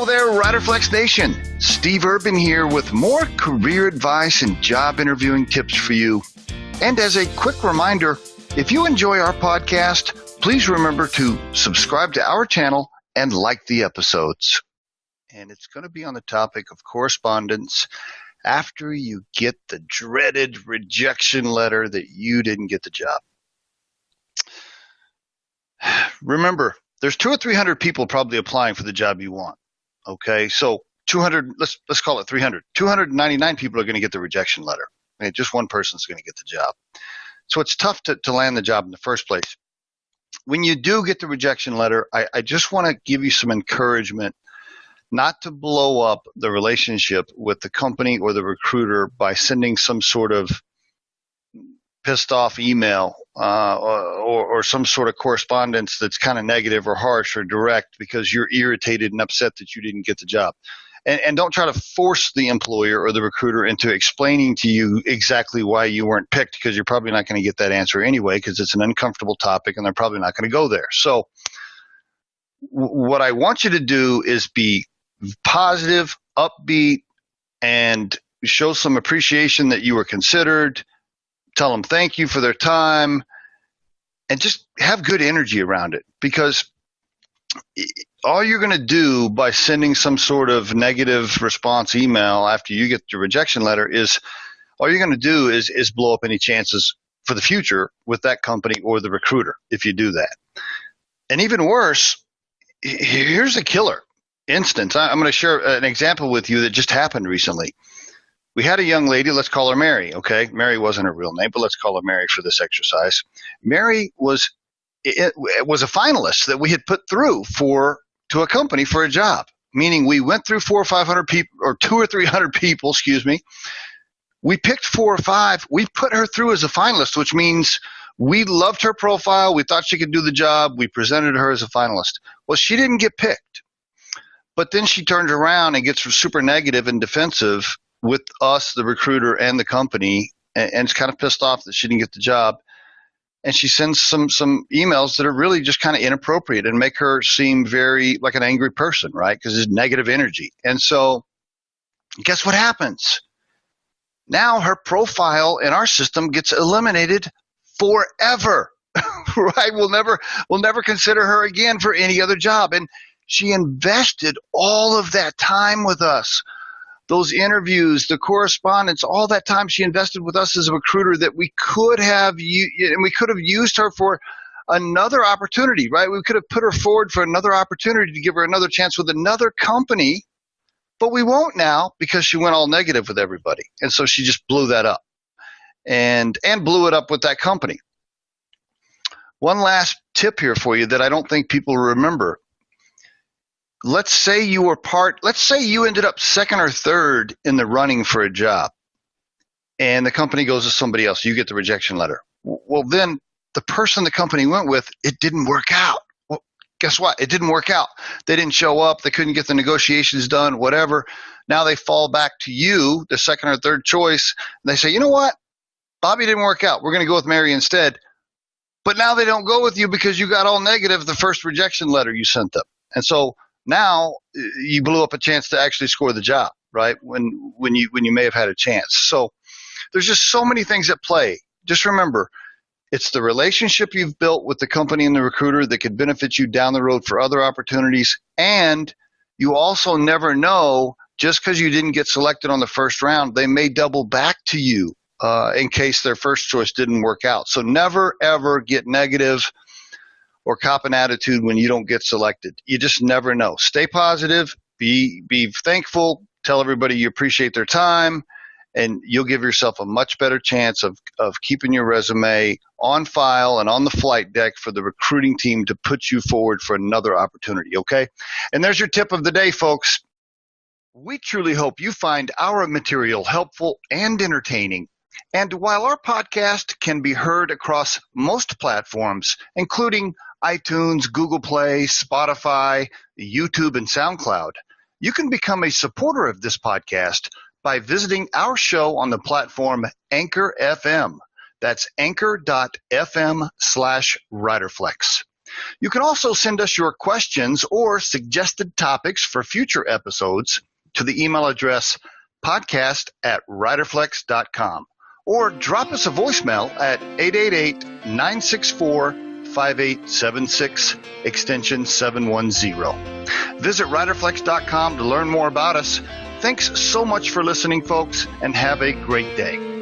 Hello there, Riderflex Nation. Steve Urban here with more career advice and job interviewing tips for you. And as a quick reminder, if you enjoy our podcast, please remember to subscribe to our channel and like the episodes. And it's going to be on the topic of correspondence after you get the dreaded rejection letter that you didn't get the job. Remember, there's 200 or 300 people probably applying for the job you want. Okay, so 200, let's call it 300. 299 people are going to get the rejection letter. And just one person's going to get the job. So it's tough to land the job in the first place. When you do get the rejection letter, I just want to give you some encouragement not to blow up the relationship with the company or the recruiter by sending some sort of pissed off email or some sort of correspondence that's kind of negative or harsh or direct because you're irritated and upset that you didn't get the job. And don't try to force the employer or the recruiter into explaining to you exactly why you weren't picked, because you're probably not going to get that answer anyway because it's an uncomfortable topic and they're probably not going to go there. So what I want you to do is be positive, upbeat, and show some appreciation that you were considered. Tell them thank you for their time, and just have good energy around it, because all you're going to do by sending some sort of negative response email after you get your rejection letter is all you're going to do is blow up any chances for the future with that company or the recruiter if you do that. And even worse, here's a killer instance. I'm going to share an example with you that just happened recently. We had a young lady, let's call her Mary, okay? Mary wasn't her real name, but let's call her Mary for this exercise. Mary was a finalist that we had put through to a company for a job, meaning we went through 400 or 500 people, or 200 or 300 people, excuse me. We picked 4 or 5. We put her through as a finalist, which means we loved her profile. We thought she could do the job. We presented her as a finalist. Well, she didn't get picked. But then she turned around and gets super negative and defensive with us, the recruiter, and the company, and is kind of pissed off that she didn't get the job. And she sends some emails that are really just kind of inappropriate and make her seem very like an angry person, right? Because it's negative energy. And so guess what happens? Now her profile in our system gets eliminated forever, right? We'll never consider her again for any other job. And she invested all of that time with us. Those interviews, the correspondence, all that time she invested with us as a recruiter that we could have used her for another opportunity, right? We could have put her forward for another opportunity to give her another chance with another company, but we won't now because she went all negative with everybody. And so she just blew that up and blew it up with that company. One last tip here for you that I don't think people remember. Let's say you ended up second or third in the running for a job, and the company goes to somebody else. You get the rejection letter. Well, then the person the company went with, it didn't work out. Well, guess what? It didn't work out. They didn't show up. They couldn't get the negotiations done, whatever. Now they fall back to you, the second or third choice. And they say, you know what? Bobby didn't work out. We're going to go with Mary instead. But now they don't go with you because you got all negative the first rejection letter you sent them. And so now you blew up a chance to actually score the job, right? When you may have had a chance. So there's just so many things at play. Just remember, it's the relationship you've built with the company and the recruiter that could benefit you down the road for other opportunities. And you also never know, just because you didn't get selected on the first round, they may double back to you in case their first choice didn't work out. So never, ever get negative or cop an attitude when you don't get selected. You just never know. Stay positive, be thankful, tell everybody you appreciate their time, and you'll give yourself a much better chance of keeping your resume on file and on the flight deck for the recruiting team to put you forward for another opportunity, okay? And there's your tip of the day, folks. We truly hope you find our material helpful and entertaining. And while our podcast can be heard across most platforms, including iTunes, Google Play, Spotify, YouTube, and SoundCloud, you can become a supporter of this podcast by visiting our show on the platform Anchor FM. That's anchor.fm/Riderflex. You can also send us your questions or suggested topics for future episodes to the email address podcast@riderflex.com, or drop us a voicemail at 888-964-5876, extension 710. Visit riderflex.com to learn more about us. Thanks so much for listening, folks, and have a great day.